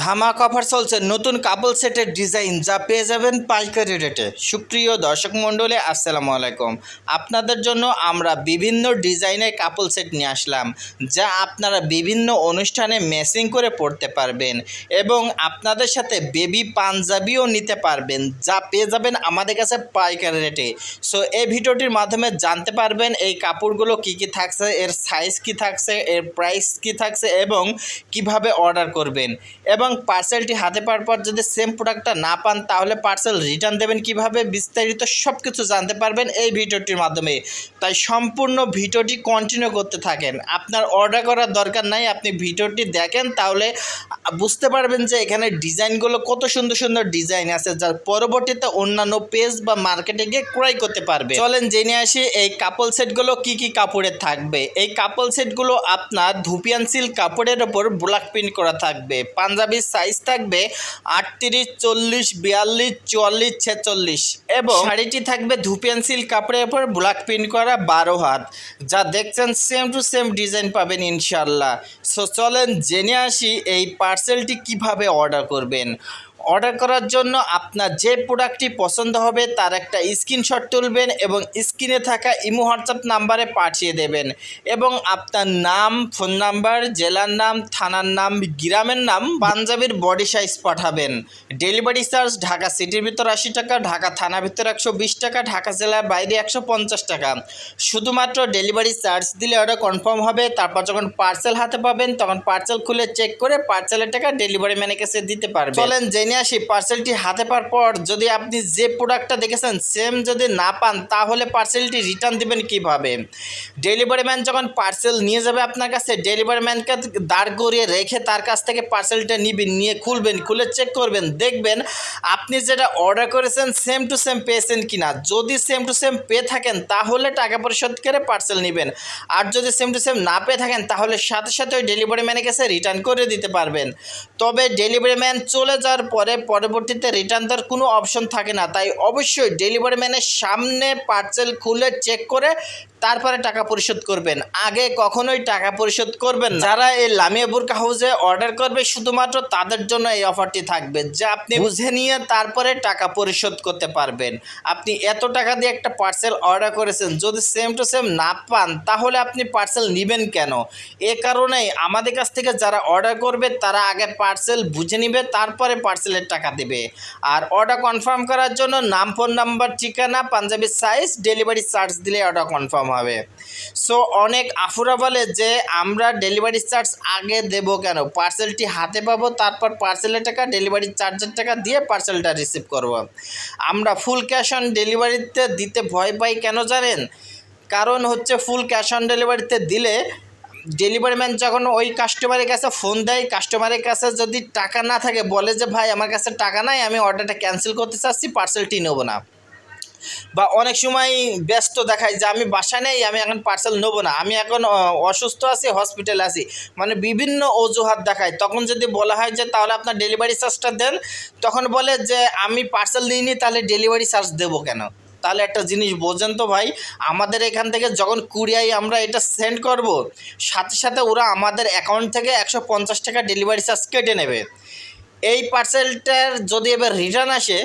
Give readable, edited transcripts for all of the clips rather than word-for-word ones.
ধামাক offer চলছে নতুন কাপল সেটের ডিজাইন যা পেয়ে যাবেন পাইকারি রেটে। সুপ্রিয় দর্শক মণ্ডলী, আসসালামু আলাইকুম। আপনাদের জন্য আমরা বিভিন্ন ডিজাইনের কাপল সেট নিয়ে আসলাম, যা আপনারা বিভিন্ন অনুষ্ঠানে ম্যাচিং করে পরতে পারবেন এবং আপনাদের সাথে বেবি পাঞ্জাবিও নিতে পারবেন, যা পেয়ে যাবেন আমাদের কাছে পাইকারি রেটে। সো এই ভিডিওটির মাধ্যমে জানতে পারবেন এই কাপড়গুলো কি কি থাকছে, এর সাইজ কি থাকছে, এর প্রাইস কি থাকছে এবং কিভাবে অর্ডার করবেন। এবং পার্সেলটি হাতে পাওয়ার পর যদি সেম প্রোডাক্টটা না পান তাহলে পার্সেল রিটার্ন দেবেন কিভাবে, বিস্তারিত সব কিছু জানতে পারবেন এই ভিডিওটির মাধ্যমে। তাই সম্পূর্ণ ভিডিওটি কন্টিনিউ করতে থাকেন। আপনার অর্ডার করার দরকার নাই, আপনি ভিডিওটি দেখেন তাহলে বুঝতে পারবেন যে এখানে ডিজাইনগুলো কত সুন্দর সুন্দর ডিজাইন আছে, যার পরবর্তীতে অন্যান্য পেজ বা মার্কেটে গিয়ে ক্রয় করতে পারবে। চলেন জেনে আসি এই কাপল সেটগুলো কি কি কাপড়ের থাকবে। এই কাপল সেটগুলো আপনার ধুপিয়ান সিল্ক কাপড়ের ওপর ব্লক প্রিন্ট করা থাকবে। পাঞ্জাবির সাইজ থাকবে 38, 40, 42, 44, 46 এবং শাড়িটি থাকবে ধুপিয়ান সিল্ক কাপড়ের ওপর ব্লক প্রিন্ট করা 12 হাত। যা দেখছেন সেম টু সেম ডিজাইন পাবেন ইনশাল্লাহ। সো চলেন জেনে আসি এই পার্সেলটি কিভাবে অর্ডার করবেন। অর্ডার করার জন্য আপনার যে প্রোডাক্টটি পছন্দ হবে তার একটা স্ক্রিনশট তুলবেন এবং স্ক্রিনে থাকা ইমো হোয়াটসঅ্যাপ নাম্বারে পাঠিয়ে দেবেন এবং আপনার নাম, ফোন নাম্বার, জেলার নাম, থানার নাম, গ্রামের নাম, পাঞ্জাবির বডি সাইজ পাঠাবেন। ডেলিভারি চার্জ ঢাকা সিটির ভিতর 80 টাকা, ঢাকা থানার ভিতর 120 টাকা, ঢাকা জেলার বাইরে 150 টাকা। শুধুমাত্র ডেলিভারি চার্জ দিলে অর্ডার কনফার্ম হবে। তারপর যখন পার্সেল হাতে পাবেন তখন পার্সেল খুলে চেক করে পার্সেলের টাকা ডেলিভারি ম্যানের কাছে দিতে পারবেন। চলেন জেনে আসি পার্সেলটি হাতে পাওয়ার পর যদি আপনি যে প্রোডাক্টটা দেখেছেন সেম যদি না পান তাহলে পার্সেলটি রিটার্ন দিবেন কিভাবে। ডেলিভারি ম্যান যখন পার্সেল নিয়ে যাবে আপনার কাছে, ডেলিভারি ম্যানকে দাঁড় করিয়ে রেখে তার কাছ থেকে পার্সেলটা নিবেন, নিয়ে খুলবেন, খুলে চেক করবেন, দেখবেন আপনি যেটা অর্ডার করেছেন সেম টু সেম পেয়েছেন কিনা। যদি সেম টু সেম পেয়ে থাকেন তাহলে টাকা পরিশোধ করে পার্সেল নেবেন, আর যদি সেম টু সেম না পেয়ে থাকেন তাহলে সাথে সাথে ওই ডেলিভারি ম্যানের কাছে রিটার্ন করে দিতে পারবেন। তবে ডেলিভারি ম্যান চলে যাওয়ার পরে পরবর্তীতে রিটার্ন দেওয়ার কোনো অপশন থাকে না। তাই অবশ্যই ডেলিভারি ম্যানের সামনে পার্সেল খুলে চেক করে তারপরে টাকা পরিশোধ করবেন, আগে কখনোই টাকা পরিশোধ করবেন না। যারা এই লামিয়া বুরকা হাউসে অর্ডার করবে শুধুমাত্র তাদের জন্য এই অফারটি থাকবে, যা আপনি বুঝে নিয়ে তারপরে টাকা পরিশোধ করতে পারবেন। আপনি এত টাকা দিয়ে একটা পার্সেল অর্ডার করেছেন, যদি সেম টু সেম না পান তাহলে আপনি পার্সেল নেবেন কেন। এ কারণেই আমাদের কাছ থেকে যারা অর্ডার করবে তারা আগে পার্সেল বুঝে নেবে, তারপরে পার্সেলের টাকা দেবে। আর অর্ডার কনফার্ম করার জন্য নাম, ফোন নাম্বার, ঠিকানা, পাঞ্জাবির সাইজ, ডেলিভারি চার্জ দিলে অর্ডার কনফার্ম হবে। সো অনেক আফুরা বলে যে আমরা ডেলিভারি চার্জ আগে দেব কেন, পার্সেলটি হাতে পাবো তারপর পার্সেলের টাকা, ডেলিভারি চার্জের টাকা দিয়ে পার্সেলটা রিসিভ করব। আমরা ফুল ক্যাশ অন ডেলিভারিতে দিতে ভয় পাই কেন জানেন? কারণ হচ্ছে ফুল ক্যাশ অন ডেলিভারিতে দিলে ডেলিভারি ম্যান যখন ওই কাস্টমারের কাছে ফোন দেয়, কাস্টমারের কাছে যদি টাকা না থাকে বলে যে ভাই আমার কাছে টাকা নাই, আমি অর্ডারটা ক্যান্সেল করতে চাচ্ছি, পার্সেলটি নেব না। বা অনেক সময় ব্যস্ত দেখায় যে আমি বাসায় নেই, আমি এখন পার্সেল নেবো না, আমি এখন অসুস্থ আছি, হসপিটালে আছি, মানে বিভিন্ন অজুহাত দেখায়। তখন যদি বলা হয় যে তাহলে আপনার ডেলিভারি চার্জটা দেন, তখন বলে যে আমি পার্সেল নিইনি তাহলে ডেলিভারি চার্জ দেবো কেন। তাহলে একটা জিনিস বোঝেন তো ভাই, আমাদের এখান থেকে যখন কুরিয়ায় আমরা এটা সেন্ড করব, সাথে সাথে ওরা আমাদের অ্যাকাউন্ট থেকে 150 টাকা ডেলিভারি চার্জ কেটে নেবে। এই পার্সেলটার যদি এবার রিটার্ন আসে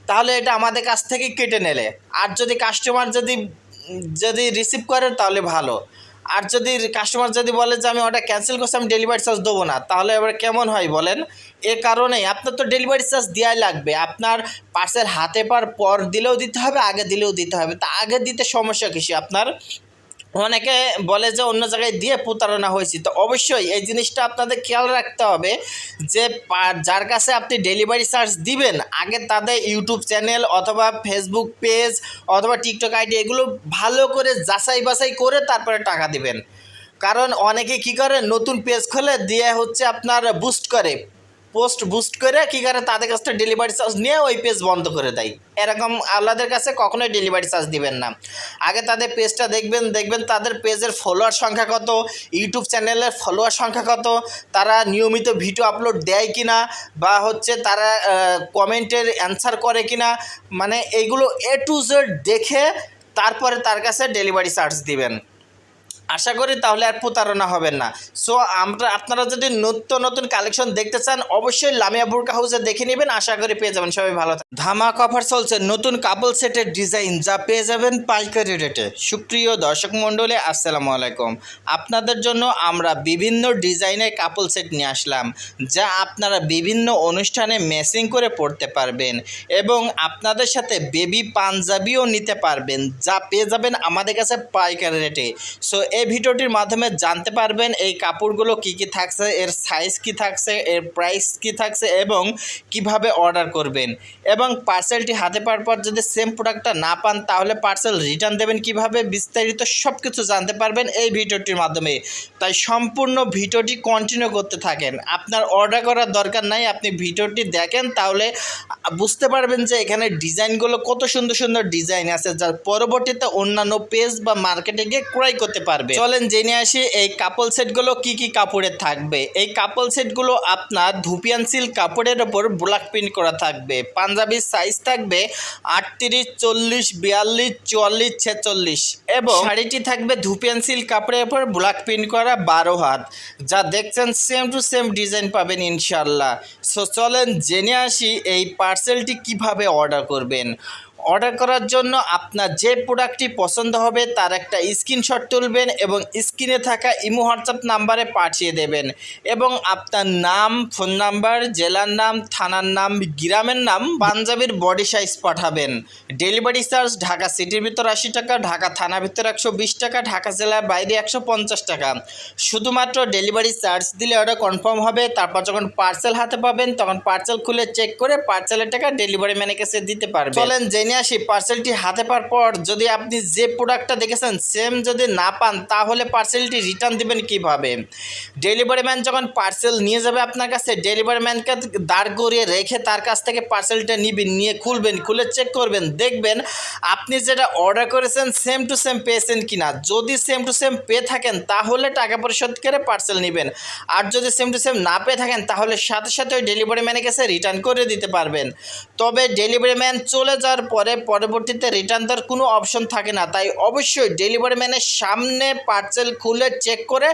তাহলে এটা আমাদের কাছ থেকে কেটে নেলে, আর যদি কাস্টমার যদি রিসিভ করে তাহলে ভালো। আর যদি কাস্টমার যদি বলে যে আমি ওটা ক্যান্সেল করছি, আমি ডেলিভারি চার্জ দেবো না, তাহলে এবার কেমন হয় বলেন। এ কারণেই আপনার তো ডেলিভারি চার্জ দেওয়াই লাগবে। আপনার পার্সেল হাতে পাওয়ার পর দিলেও দিতে হবে, আগে দিলেও দিতে হবে। তা আগে দিতে সমস্যা কিছু আপনার, অনেকে বলে যে অন্য জায়গায় দিয়ে প্রতারণা হয়েছে। তো অবশ্যই এই জিনিসটা আপনাদের খেয়াল রাখতে হবে যে যার কাছে আপনি ডেলিভারি চার্জ দিবেন আগে তাদের ইউটিউব চ্যানেল অথবা ফেসবুক পেজ অথবা টিকটক আইডি এগুলো ভালো করে যাচাই বাছাই করে তারপরে টাকা দিবেন। কারণ অনেকে কী করে নতুন পেজ খোলে দিয়ে হচ্ছে আপনার পোস্ট বুস্ট করে কী করে তাদের কাছ থেকে ডেলিভারি চার্জ নিয়ে ওই পেজ বন্ধ করে দেয়। এরকম আল্লাদের কাছে কখনোই ডেলিভারি চার্জ দিবেন না। আগে তাদের পেজটা দেখবেন তাদের পেজের ফলোয়ার সংখ্যা কত, ইউটিউব চ্যানেলের ফলোয়ার সংখ্যা কত, তারা নিয়মিত ভিডিও আপলোড দেয় কিনা, বা হচ্ছে তারা কমেন্টের অ্যান্সার করে কিনা, মানে এইগুলো A to Z দেখে তারপরে তার কাছে ডেলিভারি চার্জ দিবেন। আশা করি তাহলে আর প্রতারণা হবেন না। সো আপনারা যদি নতুন কালেকশন দেখতে চান অবশ্যই লামিয়া বুরকা হাউসে দেখে নেবেন, আশা করি পেয়ে যাবেন। সবাই ভালো থাকবেন। ধামাক অফার চলছে নতুন কাপল সেটের ডিজাইন যা পেয়ে যাবেন পাইকারি রেটে। সুপ্রিয় দর্শক মণ্ডলী আসসালামু আলাইকুম। আপনাদের জন্য আমরা বিভিন্ন ডিজাইনের কাপল সেট নিয়ে আসলাম, যা আপনারা বিভিন্ন অনুষ্ঠানে ম্যাচিং করে পরতে পারবেন এবং আপনাদের সাথে বেবি পাঞ্জাবিও নিতে পারবেন, যা পেয়ে যাবেন আমাদের কাছে পাইকারি রেটে। সো এই ভিডিওটির মাধ্যমে জানতে পারবেন এই কাপড়গুলো কি কি থাকছে, এর সাইজ কি থাকছে, এর প্রাইস কি থাকছে এবং কিভাবে অর্ডার করবেন। এবং পার্সেলটি হাতে পাওয়ার পর যদি সেম প্রোডাক্টটা না পান তাহলে পার্সেল রিটার্ন দেবেন কিভাবে, বিস্তারিত সব কিছু জানতে পারবেন এই ভিডিওটির মাধ্যমে। তাই সম্পূর্ণ ভিডিওটি কন্টিনিউ করতে থাকেন। আপনার অর্ডার করার দরকার নাই, আপনি ভিডিওটি দেখেন তাহলে বুঝতে পারবেন যে এখানে ডিজাইনগুলো কত সুন্দর সুন্দর ডিজাইন আছে, যার পরবর্তীতে অন্যান্য পেজ বা মার্কেটে গিয়ে ক্রয় করতে পারবে। চলেন জেনে আসি এই কাপল সেটগুলো কি কি কাপড়ের থাকবে। এই কাপল সেটগুলো আপনার ধুপিয়ান সিল্ক কাপড়ের ওপর ব্ল্যাক প্রিন্ট করা থাকবে। পাঞ্জাবির সাইজ থাকবে 38, 40, 42, 44, 46 এবং শাড়িটি থাকবে ধুপিয়ান সিল্ক কাপড়ের ওপর ব্ল্যাক প্রিন্ট করা 12 হাত। যা দেখছেন সেম টু সেম ডিজাইন পাবেন ইনশাল্লাহ। সো চলেন জেনে আসি এই পার্সেলটি কিভাবে অর্ডার করবেন। অর্ডার করার জন্য আপনার যে প্রোডাক্টটি পছন্দ হবে তার একটা স্ক্রিনশট তুলবেন এবং স্ক্রিনে থাকা ইমো হোয়াটসঅ্যাপ নাম্বারে পাঠিয়ে দেবেন এবং আপনার নাম, ফোন নাম্বার, জেলার নাম, থানার নাম, গ্রামের নাম, পাঞ্জাবির বডি সাইজ পাঠাবেন। ডেলিভারি চার্জ ঢাকা সিটির ভিতর 80 টাকা, ঢাকা থানার ভিতর 120 টাকা, ঢাকা জেলার বাইরে 150 টাকা। শুধুমাত্র ডেলিভারি চার্জ দিলে অর্ডার কনফার্ম হবে। তারপর যখন পার্সেল হাতে পাবেন তখন পার্সেল খুলে চেক করে পার্সেলের টাকা ডেলিভারি ম্যানের কাছে দিতে পারবেন। চলেন জেনে আসি পার্সেলটি হাতে পাওয়ার পর যদি আপনি যে প্রোডাক্টটা দেখেছেন সেম যদি না পান তাহলে পার্সেলটি রিটার্ন দিবেন কিভাবে। ডেলিভারি ম্যান যখন পার্সেল নিয়ে যাবে আপনার কাছে, ডেলিভারি ম্যানকে দাঁড় করিয়ে রেখে তার কাছ থেকে পার্সেলটা নিবেন, নিয়ে খুলবেন, খুলে চেক করবেন, দেখবেন আপনি যেটা অর্ডার করেছেন সেম টু সেম পেয়েছেন কিনা। যদি সেম টু সেম পেয়ে থাকেন তাহলে টাকা পরিশোধ করে পার্সেল নেবেন, আর যদি সেম টু সেম না পেয়ে থাকেন তাহলে সাথে সাথে ওই ডেলিভারি ম্যানের কাছে রিটার্ন করে দিতে পারবেন। তবে ডেলিভারি ম্যান চলে যাওয়ার পরে পরবর্তীতে রিটার্ন দেওয়ার কোনো অপশন থাকে না। তাই অবশ্যই ডেলিভারি ম্যানের সামনে পার্সেল খুলে চেক করে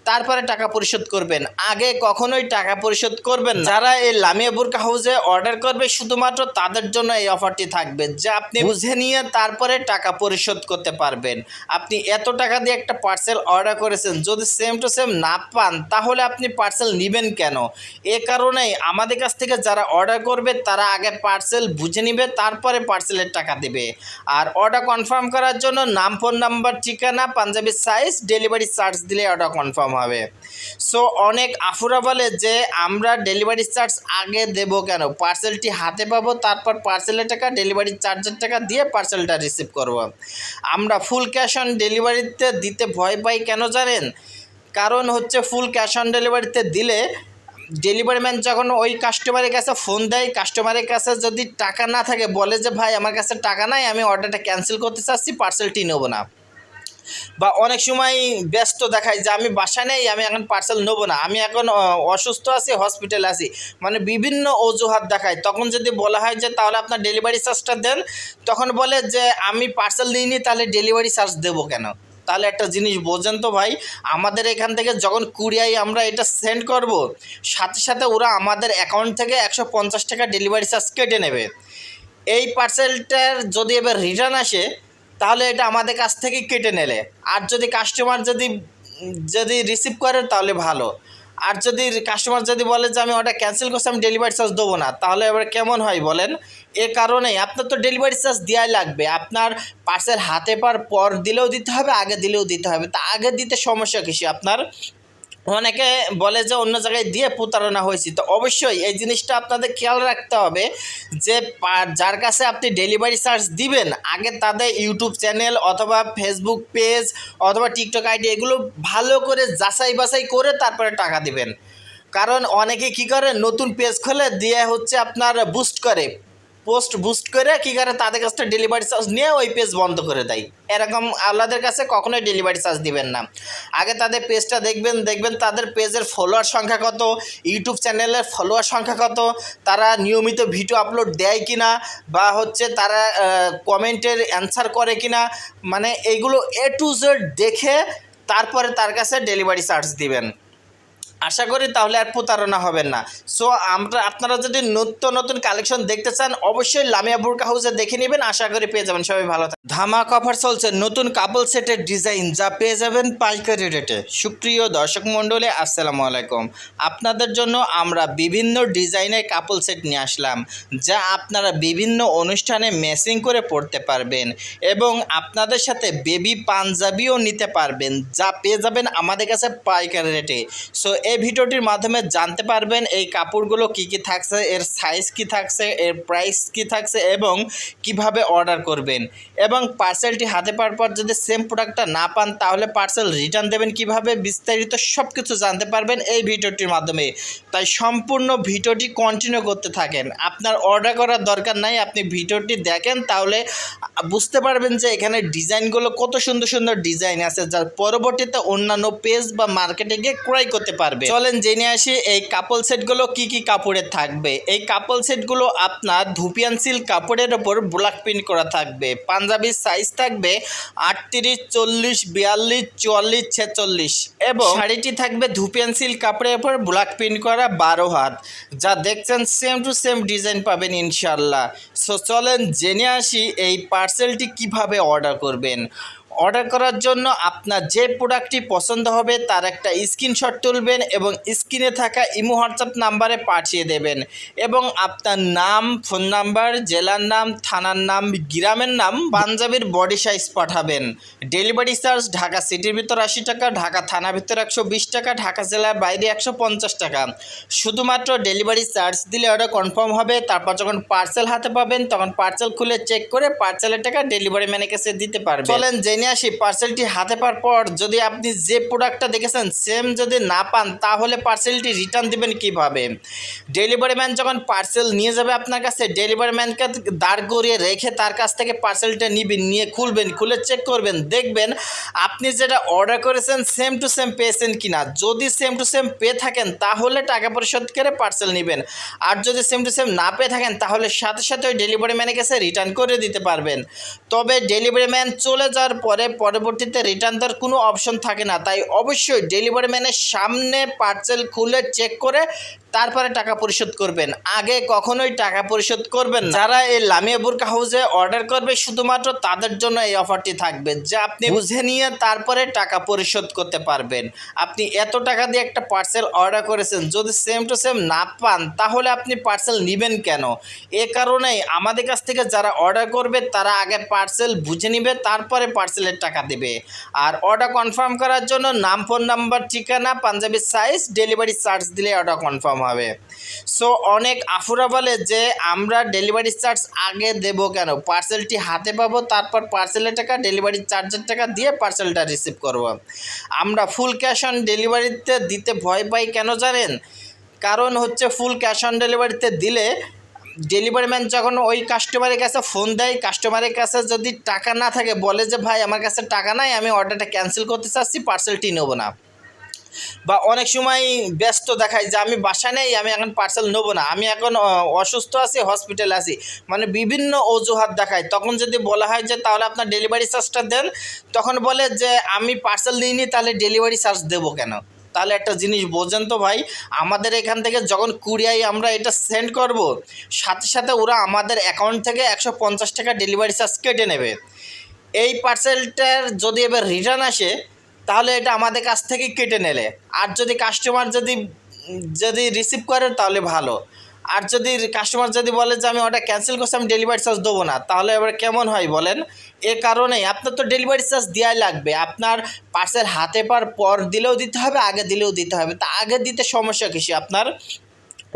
তারপরে টাকা পরিশোধ করবেন, আগে কখনোই টাকা পরিশোধ করবেন না। যারা এই লামিয়া বুরকা হাউসে অর্ডার করবে শুধুমাত্র তাদের জন্য এই অফারটি থাকবে, যা আপনি বুঝে নিয়ে তারপরে টাকা পরিশোধ করতে পারবেন। আপনি এত টাকা দিয়ে একটা পার্সেল অর্ডার করেছেন, যদি সেম টু সেম না পান তাহলে আপনি পার্সেল নেবেন কেন। এ কারণেই আমাদের কাছ থেকে যারা অর্ডার করবে তারা আগে পার্সেল বুঝে নেবে, তারপরে পার্সেলের টাকা দেবে। আর অর্ডার কনফার্ম করার জন্য নাম, ফোন নাম্বার, ঠিকানা, পাঞ্জাবির সাইজ, ডেলিভারি চার্জ দিলে অর্ডার কনফার্ম হবে। সো অনেক আফুরা বলে যে আমরা ডেলিভারি চার্জ আগে দেব কেন, পার্সেলটি হাতে পাবো তারপর পার্সেলের টাকা, ডেলিভারি চার্জের টাকা দিয়ে পার্সেলটা রিসিভ করব। আমরা ফুল ক্যাশ অন ডেলিভারিতে দিতে ভয় পাই কেন জানেন? কারণ হচ্ছে ফুল ক্যাশ অন ডেলিভারিতে দিলে ডেলিভারি ম্যান যখন ওই কাস্টমারের কাছে ফোন দেয়, কাস্টমারের কাছে যদি টাকা না থাকে বলে যে ভাই আমার কাছে টাকা নাই, আমি অর্ডারটা ক্যান্সেল করতে চাচ্ছি, পার্সেলটি নেবো না। বা অনেক সময় ব্যস্ত দেখায় যে আমি বাসায় নেই, আমি এখন পার্সেল নেবো না, আমি এখন অসুস্থ আছি, হসপিটালে আছি, মানে বিভিন্ন অজুহাত দেখায়। তখন যদি বলা হয় যে তাহলে আপনার ডেলিভারি চার্জটা দেন, তখন বলে যে আমি পার্সেল নিইনি তাহলে ডেলিভারি চার্জ দেবো কেন। তাহলে একটা জিনিস বোঝেন তো ভাই, আমাদের এখান থেকে যখন কুরিয়ায় আমরা এটা সেন্ড করব সাথে সাথে ওরা আমাদের অ্যাকাউন্ট থেকে 150 টাকা ডেলিভারি চার্জ কেটে নেবে। এই পার্সেলটার যদি এবার রিটার্ন আসে তাহলে এটা আমাদের কাছ থেকে কেটে নেলে, আর যদি কাস্টমার যদি রিসিভ করে তাহলে ভালো। আর যদি কাস্টমার যদি বলে যে আমি অর্ডার ক্যান্সেল করছি, আমি ডেলিভারি চার্জ দেবো না, তাহলে এবার কেমন হয় বলেন। এ কারণেই আপনার তো ডেলিভারি চার্জ দেওয়াই লাগবে। আপনার পার্সেল হাতে পাওয়ার পর দিলেও দিতে হবে, আগে দিলেও দিতে হবে। তা আগে দিতে সমস্যা কিছু আপনার, অনেকে বলে যে অন্য জায়গায় দিয়ে প্রতারণা হয়েছি। তো অবশ্যই এই জিনিসটা আপনাদের খেয়াল রাখতে হবে যে যার কাছে আপনি ডেলিভারি চার্জ দিবেন আগে তাদের ইউটিউব চ্যানেল অথবা ফেসবুক পেজ অথবা টিকটক আইডি এগুলো ভালো করে যাচাই বাছাই করে তারপরে টাকা দিবেন। কারণ অনেকে কী করে নতুন পেজ খোলে দিয়ে হচ্ছে আপনার পোস্ট বুস্ট করে কী করে তাদের কাছ থেকে ডেলিভারি চার্জ নিয়ে ওই পেজ বন্ধ করে দেয়। এরকম আল্লাদের কাছে কখনোই ডেলিভারি চার্জ দিবেন না। আগে তাদের পেজটা দেখবেন তাদের পেজের ফলোয়ার সংখ্যা কত, ইউটিউব চ্যানেলের ফলোয়ার সংখ্যা কত, তারা নিয়মিত ভিডিও আপলোড দেয় কিনা, বা হচ্ছে তারা কমেন্টের অ্যান্সার করে কিনা, মানে এইগুলো A to Z দেখে তারপরে তার কাছে ডেলিভারি চার্জ দিবেন। আশা করি তাহলে আর প্রতারণা হবেন না। সো আপনারা যদি নতুন নতুন কালেকশন দেখতে চান অবশ্যই লামিয়া বুরকা হাউসে দেখে নেবেন, আশা করি পেয়ে যাবেন। সবাই ভালো থাকবেন। ধামাক অফার চলছে নতুন কাপল সেটের ডিজাইন যা পেয়ে যাবেন পাইকারি রেটে। সুপ্রিয় দর্শক মণ্ডলী আসসালামু আলাইকুম। আপনাদের জন্য আমরা বিভিন্ন ডিজাইনের কাপল সেট নিয়ে আসলাম, যা আপনারা বিভিন্ন অনুষ্ঠানে ম্যাচিং করে পড়তে পারবেন এবং আপনাদের সাথে বেবি পাঞ্জাবিও নিতে পারবেন, যা পেয়ে যাবেন আমাদের কাছে পাইকারি রেটে। সো এই ভিডিওটির মাধ্যমে জানতে পারবেন এই কাপড়গুলো কি কি থাকছে, এর সাইজ কি থাকছে, এর প্রাইস কি থাকছে এবং কিভাবে অর্ডার করবেন। এবং পার্সেলটি হাতে পাওয়ার পর যদি সেম প্রোডাক্টটা না পান তাহলে পার্সেল রিটার্ন দেবেন কিভাবে, বিস্তারিত সব কিছু জানতে পারবেন এই ভিডিওটির মাধ্যমে। তাই সম্পূর্ণ ভিডিওটি কন্টিনিউ করতে থাকেন। আপনার অর্ডার করার দরকার নাই, আপনি ভিডিওটি দেখেন তাহলে বুঝতে পারবেন যে এখানে ডিজাইনগুলো কত সুন্দর সুন্দর ডিজাইন আছে, যার পরবর্তীতে অন্যান্য পেজ বা মার্কেটে গিয়ে ক্রয় করতে পারবে। চলেন জেনে আসি এই কাপল সেটগুলো কি কি কাপড়ের থাকবে। এই কাপল সেটগুলো আপনার ধুপিয়ান সিল্ক কাপড়ের ওপর ব্লক প্রিন্ট করা থাকবে। পাঞ্জাবির সাইজ থাকবে 38, 40, 42, 44, 46 এবং শাড়িটি থাকবে ধুপিয়ান সিল্ক কাপড়ের ওপর ব্লক প্রিন্ট করা 12 হাত। যা দেখছেন সেম টু সেম ডিজাইন পাবেন ইনশাল্লাহ। সো চলেন জেনে আসি এই পার্সেলটি কিভাবে অর্ডার করবেন। অর্ডার করার জন্য আপনার যে প্রোডাক্টটি পছন্দ হবে তার একটা স্ক্রিনশট তুলবেন এবং স্ক্রিনে থাকা ইমো হোয়াটসঅ্যাপ নাম্বারে পাঠিয়ে দেবেন এবং আপনার নাম, ফোন নাম্বার, জেলার নাম, থানার নাম, গ্রামের নাম, পাঞ্জাবির বডি সাইজ পাঠাবেন। ডেলিভারি চার্জ ঢাকা সিটির ভিতর 80 টাকা, ঢাকা থানার ভিতর 120 টাকা, ঢাকা জেলার বাইরে 150 টাকা। শুধুমাত্র ডেলিভারি চার্জ দিলে অর্ডার কনফার্ম হবে। তারপর যখন পার্সেল হাতে পাবেন তখন পার্সেল খুলে চেক করে পার্সেলের টাকা ডেলিভারি ম্যানের কাছে দিতে পারবেন। চলেন জেনে আসি পার্সেলটি হাতে পাওয়ার পর যদি আপনি যে প্রোডাক্টটা দেখেছেন সেম যদি না পান তাহলে পার্সেলটি রিটার্ন দিবেন কিভাবে। ডেলিভারি ম্যান যখন পার্সেল নিয়ে যাবে আপনার কাছে, ডেলিভারি ম্যানকে দাঁড় করিয়ে রেখে তার কাছ থেকে পার্সেলটা নিবেন, নিয়ে খুলবেন, খুলে চেক করবেন, দেখবেন আপনি যেটা অর্ডার করেছেন সেম টু সেম পেয়েছেন কিনা। যদি সেম টু সেম পেয়ে থাকেন তাহলে টাকা পরিশোধ করে পার্সেল নেবেন, আর যদি সেম টু সেম না পেয়ে থাকেন তাহলে সাথে সাথে ওই ডেলিভারি ম্যানের কাছে রিটার্ন করে দিতে পারবেন। তবে ডেলিভারি ম্যান চলে যাওয়ার পরে পরবর্তীতে রিটার্ন দেওয়ার কোনো অপশন থাকে না। তাই অবশ্যই ডেলিভারি ম্যানের সামনে পার্সেল খুলে চেক করে তারপরে টাকা পরিশোধ করবেন, আগে কখনোই টাকা পরিশোধ করবেন না। যারা এই লামিয়া বুরকা হাউসে অর্ডার করবে শুধুমাত্র তাদের জন্য এই অফারটি থাকবে, যে আপনি বুঝে নিয়ে তারপরে টাকা পরিশোধ করতে পারবেন। আপনি এত টাকা দিয়ে একটা পার্সেল অর্ডার করেছেন, যদি সেম টু সেম না পান তাহলে আপনি পার্সেল নেবেন কেন। এ কারণেই আমাদের কাছ থেকে যারা অর্ডার করবে তারা আগে পার্সেল বুঝে নেবে, তারপরে পার্সেলের টাকা দেবে। আর অর্ডার কনফার্ম করার জন্য নাম, ফোন নাম্বার, ঠিকানা, পাঞ্জাবির সাইজ, ডেলিভারি চার্জ দিলে অর্ডার কনফার্ম হবে। সো অনেক আফুরা বলে যে আমরা ডেলিভারি চার্জ আগে দেব কেন, পার্সেলটি হাতে পাবো তারপর পার্সেলের টাকা, ডেলিভারি চার্জের টাকা দিয়ে পার্সেলটা রিসিভ করব। আমরা ফুল ক্যাশ অন ডেলিভারিতে দিতে ভয় পাই কেন জানেন? কারণ হচ্ছে ফুল ক্যাশ অন ডেলিভারিতে দিলে ডেলিভারি ম্যান যখন ওই কাস্টমারের কাছে ফোন দেয়, কাস্টমারের কাছে যদি টাকা না থাকে বলে যে ভাই আমার কাছে টাকা নাই, আমি অর্ডারটা ক্যান্সেল করতে চাচ্ছি, পার্সেলটি নেবো না। বা অনেক সময় ব্যস্ত দেখায় যে আমি বাসায় নেই, আমি এখন পার্সেল নেবো না, আমি এখন অসুস্থ আছি, হসপিটালে আছি, মানে বিভিন্ন অজুহাত দেখায়। তখন যদি বলা হয় যে তাহলে আপনার ডেলিভারি চার্জটা দেন, তখন বলে যে আমি পার্সেল নিইনি, তাহলে ডেলিভারি চার্জ দেবো কেন। তাহলে একটা জিনিস বোঝেন তো ভাই, আমাদের এখান থেকে যখন কুরিয়ায় আমরা এটা সেন্ড করব, সাথে সাথে ওরা আমাদের অ্যাকাউন্ট থেকে 150 টাকা ডেলিভারি চার্জ কেটে নেবে। এই পার্সেলটার যদি এবার রিটার্ন আসে তাহলে এটা আমাদের কাছ থেকে কেটে নেলে, আর যদি কাস্টমার যদি রিসিভ করে তাহলে ভালো। আর যদি কাস্টমার যদি বলে যে আমি ওটা ক্যান্সেল করছি, আমি ডেলিভারি চার্জ দেবো না, তাহলে এবার কেমন হয় বলেন। এ কারণেই আপনার তো ডেলিভারি চার্জ দেওয়াই লাগবে। আপনার পার্সেল হাতে পাওয়ার পর দিলেও দিতে হবে, আগে দিলেও দিতে হবে। তা আগে দিতে সমস্যা কিছু আপনার,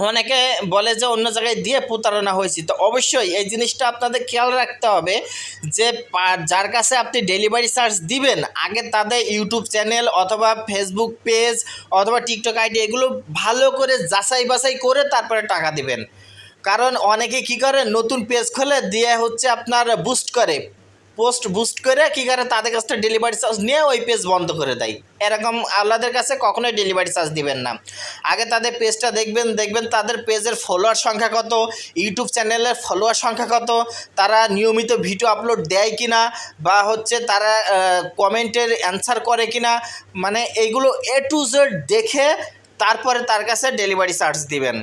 অনেকে বলে যে অন্য জায়গায় দিয়ে প্রতারণা হয়েছি। তো অবশ্যই এই জিনিসটা আপনাদের খেয়াল রাখতে হবে যে যার কাছে আপনি ডেলিভারি চার্জ দিবেন আগে তাদের ইউটিউব চ্যানেল অথবা ফেসবুক পেজ অথবা টিকটক আইডি এগুলো ভালো করে যাচাই বাছাই করে তারপরে টাকা দিবেন। কারণ অনেকে কী করে, নতুন পেজ খোলে দিয়ে হচ্ছে আপনার বুস্ট করে, পোস্ট বুস্ট করে কী করে তাদের কাছ থেকে ডেলিভারি চার্জ নিয়ে ওই পেজ বন্ধ করে দেয়। এরকম আল্লাদের কাছে কখনোই ডেলিভারি চার্জ দিবেন না। আগে তাদের পেজটা দেখবেন তাদের পেজের ফলোয়ার সংখ্যা কত, ইউটিউব চ্যানেলের ফলোয়ার সংখ্যা কত, তারা নিয়মিত ভিডিও আপলোড দেয় কিনা, বা হচ্ছে তারা কমেন্টের অ্যান্সার করে কিনা, মানে এইগুলো A to Z দেখে তারপরে তার কাছে ডেলিভারি চার্জ দিবেন।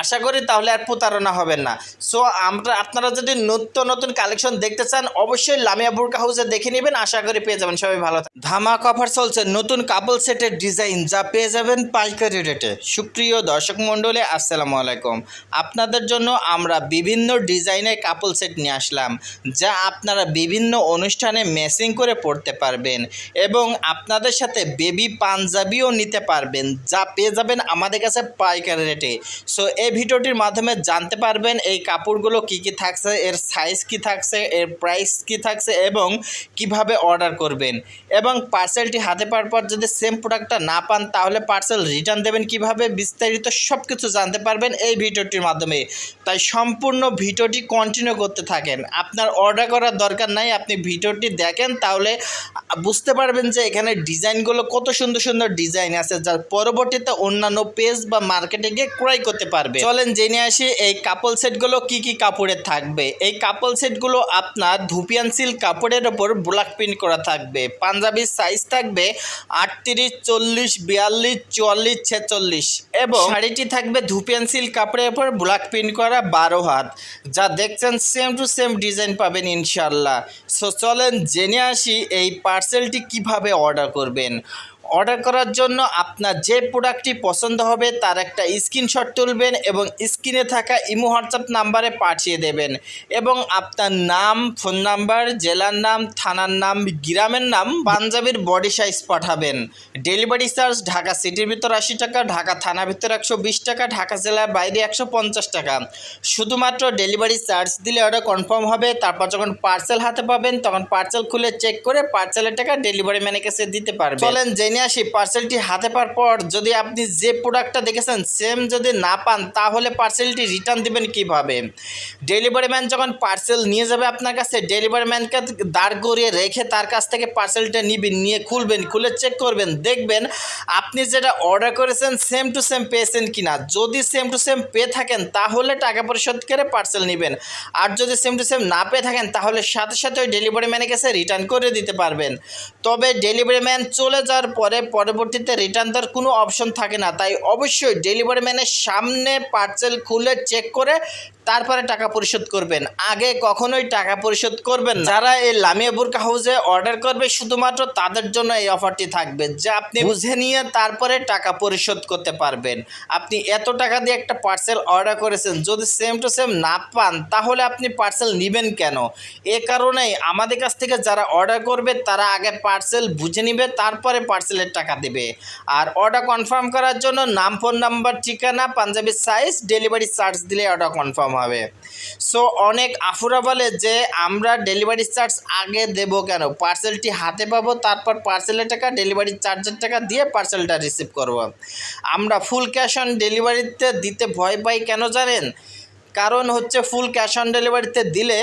আশা করি তাহলে আর প্রতারণা হবেন না। সো আপনারা যদি নতুন কালেকশন দেখতে চান অবশ্যই লামিয়া বুরকা হাউসে দেখে নেবেন, আশা করি পেয়ে যাবেন। সবাই ভালো থাকবেন। ধামাক অফার চলছে নতুন কাপল সেটের ডিজাইন যা পেয়ে যাবেন পাইকারি রেটে। সুপ্রিয় দর্শক মণ্ডলী আসসালামু আলাইকুম। আপনাদের জন্য আমরা বিভিন্ন ডিজাইনের কাপল সেট নিয়ে আসলাম, যা আপনারা বিভিন্ন অনুষ্ঠানে ম্যাচিং করে পরতে পারবেন এবং আপনাদের সাথে বেবি পাঞ্জাবিও নিতে পারবেন, যা পেয়ে যাবেন আমাদের কাছে পাইকারি রেটে। সো এই ভিডিওটির মাধ্যমে জানতে পারবেন এই কাপড়গুলো কি কি থাকছে, এর সাইজ কি থাকছে, এর প্রাইস কি থাকছে এবং কিভাবে অর্ডার করবেন। এবং পার্সেলটি হাতে পাওয়ার পর যদি সেম প্রোডাক্টটা না পান তাহলে পার্সেল রিটার্ন দেবেন কিভাবে, বিস্তারিত সব কিছু জানতে পারবেন এই ভিডিওটির মাধ্যমে। তাই সম্পূর্ণ ভিডিওটি কন্টিনিউ করতে থাকেন। আপনার অর্ডার করার দরকার নাই, আপনি ভিডিওটি দেখেন তাহলে বুঝতে পারবেন যে এখানে ডিজাইনগুলো কত সুন্দর সুন্দর ডিজাইন আছে, যার পরবর্তীতে অন্যান্য পেজ বা মার্কেটে গিয়ে ক্রয় করতে পারবে। চলেন জেনে আসি এই কাপল সেটগুলো কি কি কাপড়ের থাকবে। এই কাপল সেটগুলো আপনার ধুপিয়ান সিল্ক কাপড়ের ওপর ব্লক প্রিন্ট করা থাকবে। পাঞ্জাবির সাইজ থাকবে 38, 40, 42, 44, 46 এবং শাড়িটি থাকবে ধুপিয়ান সিল্ক কাপড়ের ওপর ব্লক প্রিন্ট করা 12 হাত। যা দেখছেন সেম টু সেম ডিজাইন পাবেন ইনশাল্লাহ। সো চলেন জেনে আসি এই পার্সেলটি কিভাবে অর্ডার করবেন। অর্ডার করার জন্য আপনার যে প্রোডাক্টটি পছন্দ হবে তার একটা স্ক্রিনশট তুলবেন এবং স্ক্রিনে থাকা ইমো হোয়াটসঅ্যাপ নাম্বারে পাঠিয়ে দেবেন এবং আপনার নাম, ফোন নাম্বার, জেলার নাম, থানার নাম, গ্রামের নাম, পাঞ্জাবির বডি সাইজ পাঠাবেন। ডেলিভারি চার্জ ঢাকা সিটির ভিতর 80 টাকা, ঢাকা থানার ভিতর 120 টাকা, ঢাকা জেলার বাইরে 150 টাকা। শুধুমাত্র ডেলিভারি চার্জ দিলে অর্ডার কনফার্ম হবে। তারপর যখন পার্সেল হাতে পাবেন তখন পার্সেল খুলে চেক করে পার্সেলের টাকা ডেলিভারি ম্যানের কাছে দিতে পারবেন। চলেন জেনে আসি পার্সেলটি হাতে পাওয়ার পর যদি আপনি যে প্রোডাক্টটা দেখেছেন সেম যদি না পান তাহলে পার্সেলটি রিটার্ন দিবেন কিভাবে। ডেলিভারি ম্যান যখন পার্সেল নিয়ে যাবে আপনার কাছে, ডেলিভারি ম্যানকে দাঁড় করিয়ে রেখে তার কাছ থেকে পার্সেলটা নিবেন, নিয়ে খুলবেন, খুলে চেক করবেন, দেখবেন আপনি যেটা অর্ডার করেছেন সেম টু সেম পেয়েছেন কিনা। যদি সেম টু সেম পেয়ে থাকেন তাহলে টাকা পরিশোধ করে পার্সেল নেবেন, আর যদি সেম টু সেম না পেয়ে থাকেন তাহলে সাথে সাথে ওই ডেলিভারি ম্যানের কাছে রিটার্ন করে দিতে পারবেন। তবে ডেলিভারি ম্যান চলে যাওয়ার পরে পরবর্তীতে রিটার্ন দেওয়ার কোনো অপশন থাকে না। তাই অবশ্যই ডেলিভারি ম্যানের সামনে পার্সেল খুলে চেক করে তারপরে টাকা পরিশোধ করবেন, আগে কখনোই টাকা পরিশোধ করবেন না। যারা এই লামিয়া বুরকা হাউসে অর্ডার করবে শুধুমাত্র তাদের জন্য এই অফারটি থাকবে, যা আপনি বুঝে নিয়ে তারপরে টাকা পরিশোধ করতে পারবেন। আপনি এত টাকা দিয়ে একটা পার্সেল অর্ডার করেছেন, যদি সেম টু সেম না পান তাহলে আপনি পার্সেল নেবেন কেন। এ কারণেই আমাদের কাছ থেকে যারা অর্ডার করবে তারা আগে পার্সেল বুঝে নেবে, তারপরে পার্সেলের টাকা দেবে। আর অর্ডার কনফার্ম করার জন্য নাম, ফোন নাম্বার, ঠিকানা, পাঞ্জাবির সাইজ, ডেলিভারি চার্জ দিলে অর্ডার কনফার্ম হবে। সো অনেক আফুরা বলে যে আমরা ডেলিভারি চার্জ আগে দেব কেন, পার্সেলটি হাতে পাবো তারপর পার্সেলের টাকা, ডেলিভারি চার্জের টাকা দিয়ে পার্সেলটা রিসিভ করব। আমরা ফুল ক্যাশ অন ডেলিভারিতে দিতে ভয় পাই কেন জানেন? কারণ হচ্ছে ফুল ক্যাশ অন ডেলিভারিতে দিলে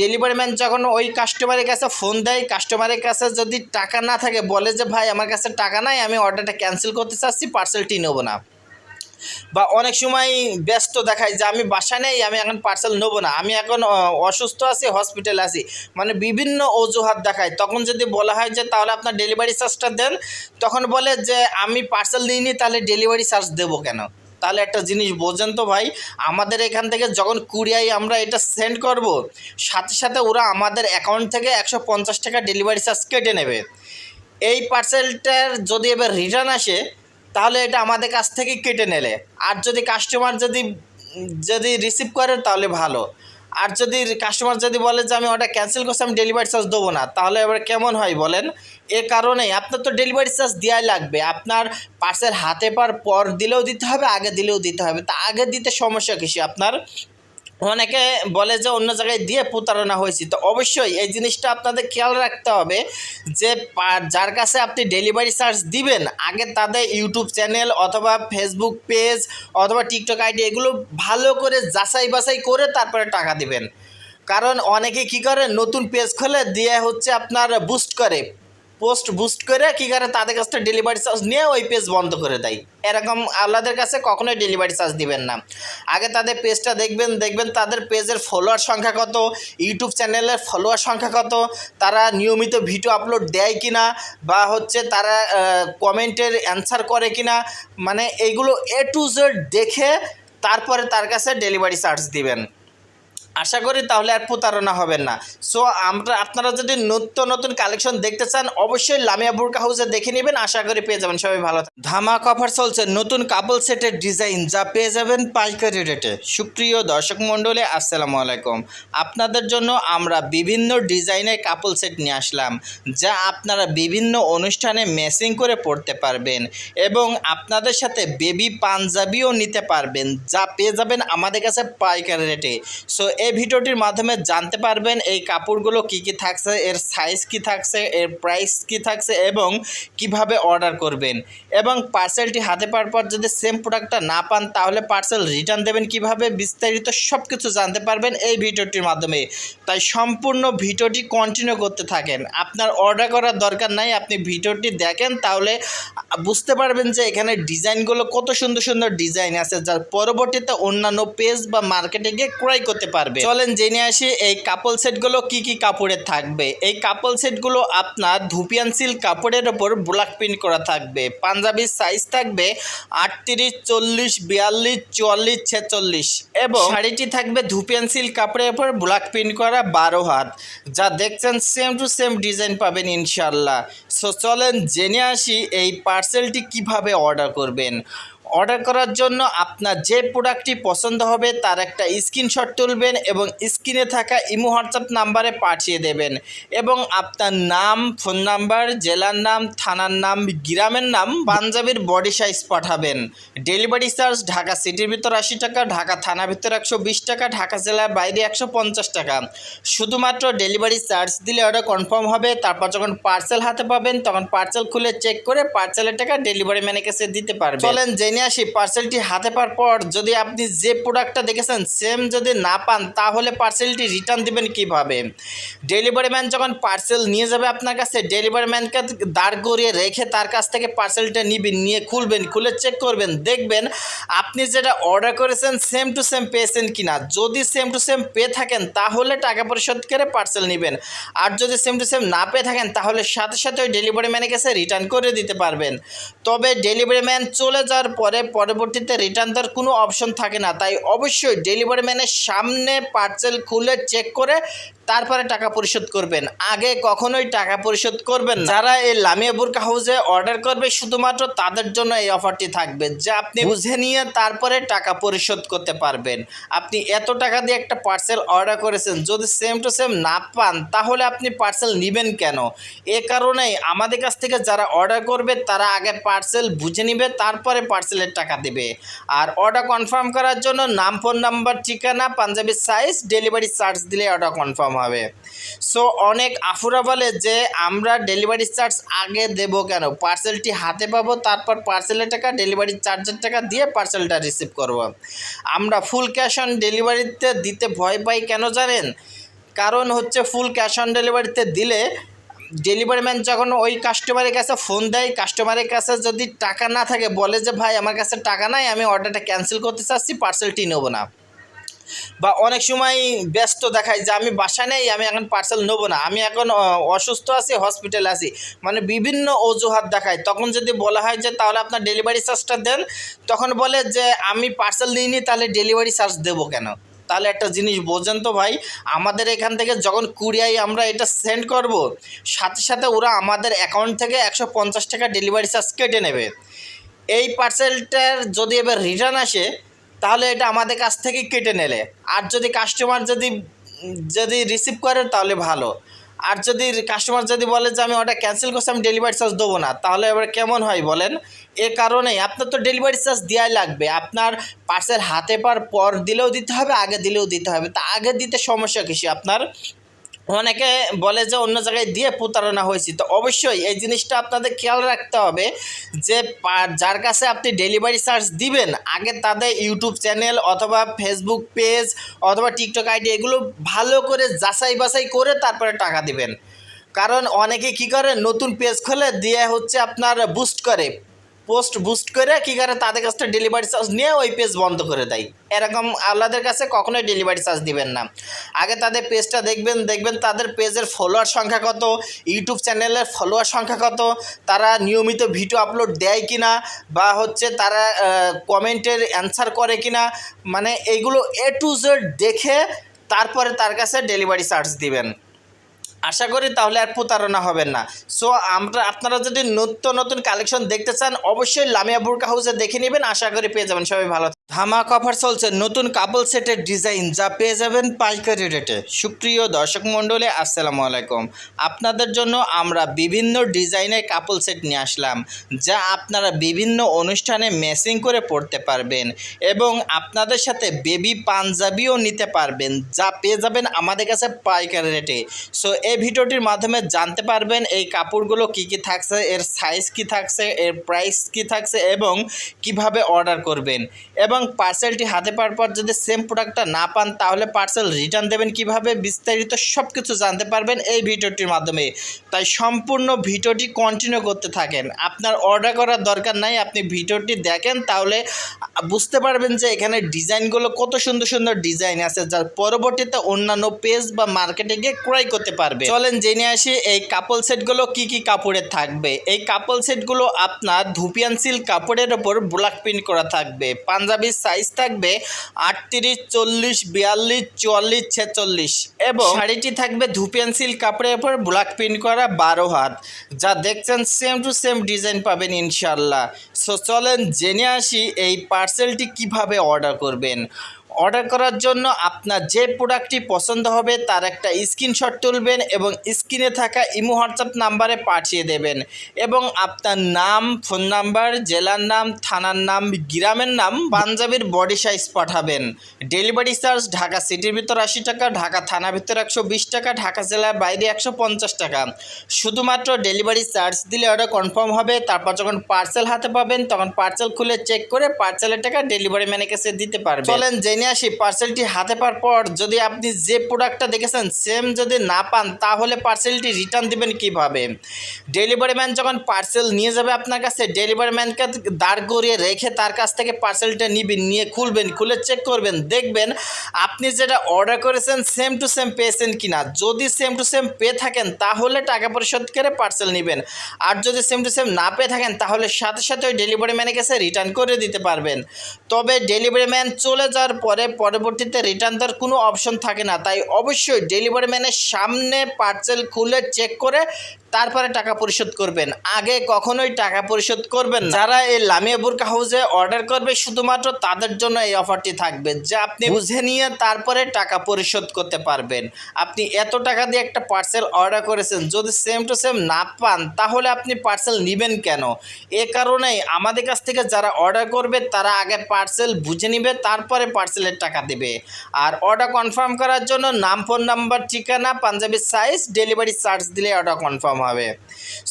ডেলিভারি ম্যান যখন ওই কাস্টমারের কাছে ফোন দেয়, কাস্টমারের কাছে যদি টাকা না থাকে বলে যে ভাই আমার কাছে টাকা নাই, আমি অর্ডারটা ক্যান্সেল করতে চাচ্ছি, পার্সেলটি নেব না। বা অনেক সময় ব্যস্ত দেখায় যে আমি বাসায় নেই, আমি এখন পার্সেল নেবো না, আমি এখন অসুস্থ আছি, হসপিটালে আছি, মানে বিভিন্ন অজুহাত দেখায়। তখন যদি বলা হয় যে তাহলে আপনার ডেলিভারি চার্জটা দেন, তখন বলে যে আমি পার্সেল নিইনি তাহলে ডেলিভারি চার্জ দেবো কেন। তাহলে একটা জিনিস বোঝেন তো ভাই, আমাদের এখান থেকে যখন কুরিয়ায় আমরা এটা সেন্ড করব সাথে সাথে ওরা আমাদের অ্যাকাউন্ট থেকে 150 টাকা ডেলিভারি চার্জ কেটে নেবে। এই পার্সেলটার যদি এবার রিটার্ন আসে তাহলে এটা আমাদের কাছ থেকে কেটে নেলে, আর যদি কাস্টমার যদি রিসিভ করে তাহলে ভালো। আর যদি কাস্টমার যদি বলে যে আমি ওটা ক্যান্সেল করছি, আমি ডেলিভারি চার্জ দেবো না, তাহলে এবার কেমন হয় বলেন। এ কারণেই আপনার তো ডেলিভারি চার্জ দেওয়াই লাগবে। আপনার পার্সেল হাতে পাওয়ার পর দিলেও দিতে হবে, আগে দিলেও দিতে হবে। তা আগে দিতে সমস্যা কিছু আপনার, অনেকে বলে যে অন্য জায়গায় দিয়ে প্রতারণা হয়েছি। তো অবশ্যই এই জিনিসটা আপনাদের খেয়াল রাখতে হবে যে যার কাছে আপনি ডেলিভারি চার্জ দিবেন আগে তাদের ইউটিউব চ্যানেল অথবা ফেসবুক পেজ অথবা টিকটক আইডি এগুলো ভালো করে যাচাই বাছাই করে তারপরে টাকা দিবেন। কারণ অনেকে কি করে নতুন পেজ খোলে দিয়ে হচ্ছে আপনার বুস্ট করে, পোস্ট বুস্ট করে কি করে তাদের কাছ থেকে ডেলিভারি চার্জ নিয়ে ওই পেজ বন্ধ করে দেয়। এরকম আল্লাদের কাছে কখনোই ডেলিভারি চার্জ দিবেন না। আগে তাদের পেজটা দেখবেন তাদের পেজের ফলোয়ার সংখ্যা কত, ইউটিউব চ্যানেলের ফলোয়ার সংখ্যা কত, তারা নিয়মিত ভিডিও আপলোড দেয় কিনা, বা হচ্ছে তারা কমেন্টের অ্যান্সার করে কিনা, মানে এইগুলো A to Z দেখে তারপরে তার কাছে ডেলিভারি চার্জ দিবেন। আশা করি তাহলে আর প্রতারণা হবেন না। সো আপনারা যদি নতুন কালেকশন দেখতে চান অবশ্যই লামিয়া বুরকা হাউসে দেখে নেবেন, আশা করি পেয়ে যাবেন। সবাই ভালো থাকবেন। ধামাক অফার চলছে নতুন কাপল সেটের ডিজাইন যা পেয়ে যাবেন পাইকারি রেটে। সুপ্রিয় দর্শক মণ্ডলী আসসালামু আলাইকুম। আপনাদের জন্য আমরা বিভিন্ন ডিজাইনের কাপল সেট নিয়ে আসলাম, যা আপনারা বিভিন্ন অনুষ্ঠানে ম্যাচিং করে পরতে পারবেন এবং আপনাদের সাথে বেবি পাঞ্জাবিও নিতে পারবেন, যা পেয়ে যাবেন আমাদের কাছে পাইকারি রেটে। সো এই ভিডিওটির মাধ্যমে জানতে পারবেন এই কাপড়গুলো কি কি থাকছে, এর সাইজ কি থাকছে, এর প্রাইস কি থাকছে এবং কিভাবে অর্ডার করবেন, এবং পার্সেলটি হাতে পাওয়ার পর যদি সেম প্রোডাক্টটা না পান তাহলে পার্সেল রিটার্ন দেবেন কিভাবে, বিস্তারিত সব কিছু জানতে পারবেন এই ভিডিওটির মাধ্যমে। তাই সম্পূর্ণ ভিডিওটি কন্টিনিউ করতে থাকেন। আপনার অর্ডার করার দরকার নাই, আপনি ভিডিওটি দেখেন তাহলে বুঝতে পারবেন যে এখানে ডিজাইনগুলো কত সুন্দর সুন্দর ডিজাইন আছে, যার পরবর্তীতে অন্যান্য পেজ বা মার্কেটে গিয়ে ক্রয় করতে পারবে। চলেন জেনে আসি এই কাপল সেটগুলো কি কি কাপড়ের থাকবে। এই কাপল সেটগুলো আপনার ধুপিয়ান সিল্ক কাপড়ের ওপর ব্ল্যাক প্রিন্ট করা থাকবে। পাঞ্জাবির সাইজ থাকবে 38, 40, 42, 44, 46 এবং শাড়িটি থাকবে ধুপিয়ান সিল্ক কাপড়ের ওপর ব্ল্যাক প্রিন্ট করা 12 হাত। যা দেখছেন সেম টু সেম ডিজাইন পাবেন ইনশাল্লাহ। সো চলেন জেনে আসি এই পার্সেলটি কিভাবে অর্ডার করবেন। অর্ডার করার জন্য আপনার যে প্রোডাক্টটি পছন্দ হবে তার একটা স্ক্রিনশট তুলবেন এবং স্ক্রিনে থাকা ইমো হোয়াটসঅ্যাপ নাম্বারে পাঠিয়ে দেবেন এবং আপনার নাম, ফোন নাম্বার, জেলার নাম, থানার নাম, গ্রামের নাম, পাঞ্জাবির বডি সাইজ পাঠাবেন। ডেলিভারি চার্জ ঢাকা সিটির ভিতর 80 টাকা, ঢাকা থানার ভিতর 120 টাকা, ঢাকা জেলার বাইরে 150 টাকা। শুধুমাত্র ডেলিভারি চার্জ দিলে অর্ডার কনফার্ম হবে। তারপর যখন পার্সেল হাতে পাবেন তখন পার্সেল খুলে চেক করে পার্সেলের টাকা ডেলিভারি ম্যানের কাছে দিতে পারবেন। চলেন জেনে আসি পার্সেলটি হাতে পাওয়ার পর যদি আপনি যে প্রোডাক্টটা দেখেছেন সেম যদি না পান তাহলে পার্সেলটি রিটার্ন দিবেন কিভাবে। ডেলিভারি ম্যান যখন পার্সেল নিয়ে যাবে আপনার কাছে, ডেলিভারি ম্যানকে দাঁড় করিয়ে রেখে তার কাছ থেকে পার্সেলটা নিবেন, নিয়ে খুলবেন, খুলে চেক করবেন, দেখবেন আপনি যেটা অর্ডার করেছেন সেম টু সেম পেয়েছেন কিনা। যদি সেম টু সেম পেয়ে থাকেন তাহলে টাকা পরিশোধ করে পার্সেল নেবেন, আর যদি সেম টু সেম না পেয়ে থাকেন তাহলে সাথে সাথে ওই ডেলিভারি ম্যানের কাছে রিটার্ন করে দিতে পারবেন। তবে ডেলিভারি ম্যান চলে যাওয়ার পরে পরবর্তীতে রিটার্ন দেওয়ার কোনো অপশন থাকে না। তাই অবশ্যই ডেলিভারি ম্যানের সামনে পার্সেল খুলে চেক করে তারপরে টাকা পরিশোধ করবেন, আগে কখনোই টাকা পরিশোধ করবেন না। যারা এই লামিয়া বুরকা হাউসে অর্ডার করবে শুধুমাত্র তাদের জন্য এই অফারটি থাকবে, যা আপনি বুঝে নিয়ে তারপরে টাকা পরিশোধ করতে পারবেন। আপনি এত টাকা দিয়ে একটা পার্সেল অর্ডার করেছেন, যদি সেম টু সেম না পান তাহলে আপনি পার্সেল নেবেন কেন। এ কারণেই আমাদের কাছ থেকে যারা অর্ডার করবে তারা আগে পার্সেল বুঝে নেবে, তারপরে পার্সেলের টাকা দেবে। আর অর্ডার কনফার্ম করার জন্য নাম, ফোন নাম্বার, ঠিকানা, পাঞ্জাবির সাইজ, ডেলিভারি চার্জ দিলে অর্ডার কনফার্ম হবে। সো অনেক আফুরা বলে যে আমরা ডেলিভারি চার্জ আগে দেব কেন, পার্সেলটি হাতে পাবো তারপর পার্সেলের টাকা, ডেলিভারি চার্জের টাকা দিয়ে পার্সেলটা রিসিভ করব। আমরা ফুল ক্যাশ অন ডেলিভারিতে দিতে ভয় পাই কেন জানেন? কারণ হচ্ছে ফুল ক্যাশ অন ডেলিভারিতে দিলে ডেলিভারি ম্যান যখন ওই কাস্টমারের কাছে ফোন দেয়, কাস্টমারের কাছে যদি টাকা না থাকে বলে যে ভাই আমার কাছে টাকা নাই, আমি অর্ডারটা ক্যান্সেল করতে চাচ্ছি, পার্সেলটি নেবো না। বা অনেক সময় ব্যস্ত দেখায় যে আমি বাসায় নেই, আমি এখন পার্সেল নেবো না, আমি এখন অসুস্থ আছি, হসপিটালে আছি, মানে বিভিন্ন অজুহাত দেখায়। তখন যদি বলা হয় যে তাহলে আপনার ডেলিভারি চার্জটা দেন, তখন বলে যে আমি পার্সেল নিইনি তাহলে ডেলিভারি চার্জ দেবো কেন। তাহলে একটা জিনিস বোঝেন তো ভাই, আমাদের এখান থেকে যখন কুরিয়ায় আমরা এটা সেন্ড করব সাথে সাথে ওরা আমাদের অ্যাকাউন্ট থেকে 150 টাকা ডেলিভারি চার্জ কেটে নেবে। এই পার্সেলটার যদি এবার রিটার্ন আসে তাহলে এটা আমাদের কাছ থেকে কেটে নেলে, আর যদি কাস্টমার যদি রিসিভ করে তাহলে ভালো। আর যদি কাস্টমার যদি বলে যে আমি অর্ডার ক্যান্সেল করছি, আমি ডেলিভারি চার্জ দেবো না, তাহলে এবার কেমন হয় বলেন। এ কারণেই আপনার তো ডেলিভারি চার্জ দেওয়াই লাগবে। আপনার পার্সেল হাতে পাওয়ার পর দিলেও দিতে হবে, আগে দিলেও দিতে হবে। তা আগে দিতে সমস্যা কিছু আপনার অনেকে বলে যে অন্য জায়গায় দিয়ে প্রতারণা হয়েছে, তো অবশ্যই এই জিনিসটা আপনাদের খেয়াল রাখতে হবে যে যার কাছে আপনি ডেলিভারি চার্জ দিবেন আগে তাদের ইউটিউব চ্যানেল অথবা ফেসবুক পেজ অথবা টিকটক আইডি এগুলো ভালো করে যাচাই বাছাই করে তারপরে টাকা দিবেন। কারণ অনেকে কী করে নতুন পেজ খোলে দিয়ে হচ্ছে আপনার বুস্ট করে, পোস্ট বুস্ট করে কী করে তাদের কাছ থেকে ডেলিভারি চার্জ নিয়ে ওই পেজ বন্ধ করে দেয়। এরকম আল্লাদের কাছে কখনোই ডেলিভারি চার্জ দিবেন না। আগে তাদের পেজটা দেখবেন তাদের পেজের ফলোয়ার সংখ্যা কত, ইউটিউব চ্যানেলের ফলোয়ার সংখ্যা কত, তারা নিয়মিত ভিডিও আপলোড দেয় কি না, বা হচ্ছে তারা কমেন্টের অ্যান্সার করে কি না, মানে এইগুলো A to Z দেখে তারপরে তার কাছে ডেলিভারি চার্জ দিবেন। আশা করি তাহলে আর প্রতারণা হবেন না। সো আপনারা যদি নতুন কালেকশন দেখতে চান অবশ্যই লামিয়া বুরকা হাউসে দেখে নেবেন, আশা করি পেয়ে যাবেন। সবাই ভালো। ধামাক অফার চলছে নতুন কাপল সেটের ডিজাইন যা পেয়ে যাবেন পাইকারি রেটে। সুপ্রিয় দর্শক মণ্ডলী আসসালামু আলাইকুম। আপনাদের জন্য আমরা বিভিন্ন ডিজাইনের কাপল সেট নিয়ে আসলাম যা আপনারা বিভিন্ন অনুষ্ঠানে ম্যাচিং করে পরতে পারবেন এবং আপনাদের সাথে বেবি পাঞ্জাবিও নিতে পারবেন, যা পেয়ে যাবেন আমাদের কাছে পাইকারি রেটে। সো এই ভিডিওটির মাধ্যমে জানতে পারবেন এই কাপড়গুলো কি কি থাকছে, এর সাইজ কি থাকছে, এর প্রাইস কি থাকছে এবং কিভাবে অর্ডার করবেন। এবং পার্সেলটি হাতে পাওয়ার পর যদি সেম প্রোডাক্টটা না পান তাহলে পার্সেল রিটার্ন দেবেন কিভাবে, বিস্তারিত সব কিছু জানতে পারবেন এই ভিডিওটির মাধ্যমে। তাই সম্পূর্ণ ভিডিওটি কন্টিনিউ করতে থাকেন। আপনার অর্ডার করার দরকার নাই, আপনি ভিডিওটি দেখেন তাহলে বুঝতে পারবেন যে এখানে ডিজাইনগুলো কত সুন্দর সুন্দর ডিজাইন আছে, যার পরবর্তীতে অন্যান্য পেজ বা মার্কেটে গিয়ে ক্রয় করতে পারবে। চলেন জেনে আসি এই কাপল সেটগুলো কি কি কাপড়ের থাকবে। এই কাপল সেটগুলো আপনার ধুপিয়ান সিল্ক কাপড়ের ওপর ব্ল্যাক প্রিন্ট করা থাকবে। পাঞ্জাবির সাইজ থাকবে 38, 40, 42, 44, 46 এবং শাড়িটি থাকবে ধুপিয়ান সিল্ক কাপড়ের ওপর ব্ল্যাক প্রিন্ট করা 12 হাত। যা দেখছেন সেম টু সেম ডিজাইন পাবেন ইনশাল্লাহ। সো চলেন জেনে আসি এই পার্সেলটি কিভাবে অর্ডার করবেন। অর্ডার করার জন্য আপনার যে প্রোডাক্টটি পছন্দ হবে তার একটা স্ক্রিনশট তুলবেন এবং স্ক্রিনে থাকা ইমো হোয়াটসঅ্যাপ নাম্বারে পাঠিয়ে দেবেন এবং আপনার নাম, ফোন নাম্বার, জেলার নাম, থানার নাম, গ্রামের নাম, পাঞ্জাবির বডি সাইজ পাঠাবেন। ডেলিভারি চার্জ ঢাকা সিটির ভিতর 80 টাকা, ঢাকা থানার ভিতর 120 টাকা, ঢাকা জেলার বাইরে 150 টাকা। শুধুমাত্র ডেলিভারি চার্জ দিলে অর্ডার কনফার্ম হবে। তারপর যখন পার্সেল হাতে পাবেন তখন পার্সেল খুলে চেক করে পার্সেলের টাকা ডেলিভারি ম্যানের কাছে দিতে পারবেন। চলেন জেনে আসি পার্সেলটি হাতে পাওয়ার পর যদি আপনি যে প্রোডাক্টটা দেখেছেন সেম যদি না পান তাহলে পার্সেলটি রিটার্ন দিবেন কিভাবে। ডেলিভারি ম্যান যখন পার্সেল নিয়ে যাবে আপনার কাছে, ডেলিভারি ম্যানকে দাঁড় করিয়ে রেখে তার কাছ থেকে পার্সেলটা নিবেন, নিয়ে খুলবেন, খুলে চেক করবেন, দেখবেন আপনি যেটা অর্ডার করেছেন সেম টু সেম পেয়েছেন কিনা। যদি সেম টু সেম পেয়ে থাকেন তাহলে টাকা পরিশোধ করে পার্সেল নেবেন, আর যদি সেম টু সেম না পেয়ে থাকেন তাহলে সাথে সাথে ওই ডেলিভারি ম্যানের কাছে রিটার্ন করে দিতে পারবেন। তবে ডেলিভারি ম্যান চলে যাওয়ার পরে পরবর্তীতে রিটার্ন দেওয়ার কোনো অপশন থাকে না। তাই অবশ্যই ডেলিভারি ম্যানের সামনে পার্সেল খুলে চেক করে তারপরে টাকা পরিশোধ করবেন, আগে কখনোই টাকা পরিশোধ করবেন না। যারা এই লামিয়া বুরকা হাউসে অর্ডার করবে শুধুমাত্র তাদের জন্য এই অফারটি থাকবে যে আপনি বুঝে নিয়ে তারপরে টাকা পরিশোধ করতে পারবেন। আপনি এত টাকা দিয়ে একটা পার্সেল অর্ডার করেছেন, যদি সেম টু সেম না পান তাহলে আপনি পার্সেল নেবেন কেন। এ কারণেই আমাদের কাছ থেকে যারা অর্ডার করবে তারা আগে পার্সেল বুঝে নেবে, তারপরে পার্সেলের টাকা দেবে। আর অর্ডার কনফার্ম করার জন্য নাম, ফোন নাম্বার, ঠিকানা, পাঞ্জাবির সাইজ, ডেলিভারি চার্জ দিলে অর্ডার কনফার্ম হবে।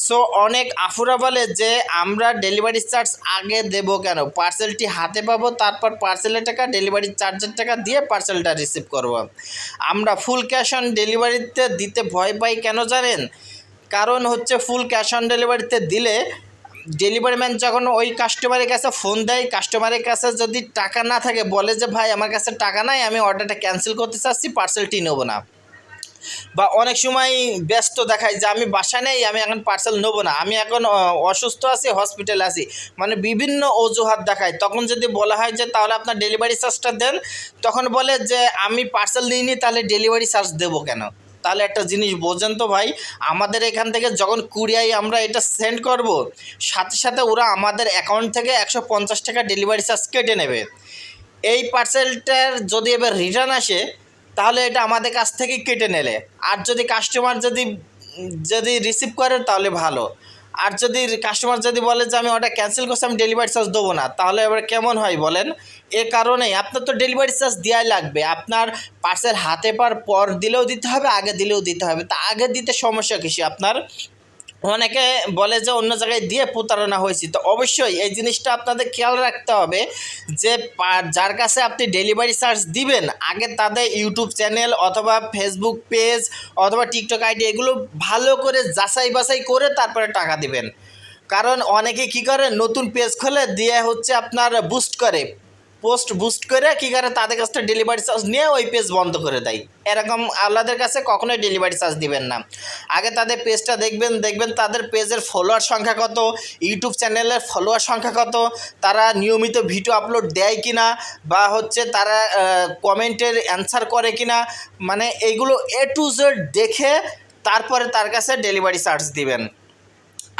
সো অনেক আফুরা বলে যে আমরা ডেলিভারি চার্জ আগে দেব কেন, পার্সেলটি হাতে পাবো তারপর পার্সেলের টাকা, ডেলিভারি চার্জের টাকা দিয়ে পার্সেলটা রিসিভ করব। আমরা ফুল ক্যাশ অন ডেলিভারিতে দিতে ভয় পাই কেন জানেন? কারণ হচ্ছে ফুল ক্যাশ অন ডেলিভারিতে দিলে ডেলিভারি ম্যান যখন ওই কাস্টমারের কাছে ফোন দেয়, কাস্টমারের কাছে যদি টাকা না থাকে বলে যে ভাই আমার কাছে টাকা নাই, আমি অর্ডারটা ক্যান্সেল করতে চাচ্ছি, পার্সেলটি নেবো না। বা অনেক সময় ব্যস্ত দেখায় যে আমি বাসায় নেই, আমি এখন পার্সেল নেবো না, আমি এখন অসুস্থ আছি, হসপিটালে আছি, মানে বিভিন্ন অজুহাত দেখায়। তখন যদি বলা হয় যে তাহলে আপনার ডেলিভারি চার্জটা দেন, তখন বলে যে আমি পার্সেল নিইনি তাহলে ডেলিভারি চার্জ দেবো কেন। তাহলে একটা জিনিস বোঝেন তো ভাই, আমাদের এখান থেকে যখন কুরিয়ায় আমরা এটা সেন্ড করব সাথে সাথে ওরা আমাদের অ্যাকাউন্ট থেকে 150 টাকা ডেলিভারি চার্জ কেটে নেবে। এই পার্সেলটার যদি এবার রিটার্ন আসে তাহলে এটা আমাদের কাছ থেকে কেটে নেলে, আর যদি কাস্টমার যদি রিসিভ করে তাহলে ভালো। আর যদি কাস্টমার যদি বলে যে আমি অর্ডার ক্যান্সেল করছি, আমি ডেলিভারি চার্জ দেবো না, তাহলে এবার কেমন হয় বলেন? এ কারণেই আপনার তো ডেলিভারি চার্জ দেওয়াই লাগবে। আপনার পার্সেল হাতে পাওয়ার পর দিলেও দিতে হবে, আগে দিলেও দিতে হবে। তা আগে দিতে সমস্যা কিছু আপনার? অনেকে বলে যে অন্য জায়গায় দিয়ে প্রতারণা হয়েছে। তো অবশ্যই এই জিনিসটা আপনাদের খেয়াল রাখতে হবে যে যার কাছে আপনি ডেলিভারি চার্জ দিবেন, আগে তাদের ইউটিউব চ্যানেল অথবা ফেসবুক পেজ অথবা টিকটক আইডি এগুলো ভালো করে যাচাই বাছাই করে তারপরে টাকা দিবেন। কারণ অনেকে কী করে, নতুন পেজ খোলে দিয়ে হচ্ছে আপনার পোস্ট বুস্ট করে কী করে, তাদের কাছ থেকে ডেলিভারি চার্জ নিয়ে ওই পেজ বন্ধ করে দেয়। এরকম আল্লাদের কাছে কখনোই ডেলিভারি চার্জ দিবেন না। আগে তাদের পেজটা দেখবেন তাদের পেজের ফলোয়ার সংখ্যা কত, ইউটিউব চ্যানেলের ফলোয়ার সংখ্যা কত, তারা নিয়মিত ভিডিও আপলোড দেয় কি না, বা হচ্ছে তারা কমেন্টের অ্যান্সার করে কি না, মানে এইগুলো A to Z দেখে তারপরে তার কাছে ডেলিভারি চার্জ দিবেন।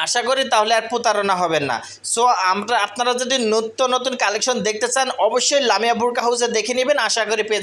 আশা করি তাহলে আর প্রতারণা হবেন না। সো আপনারা যদি নতুন কালেকশন দেখতে চান, অবশ্যই লামিয়া বুরকা হাউসে দেখে নেবেন। আশা করি পেয়ে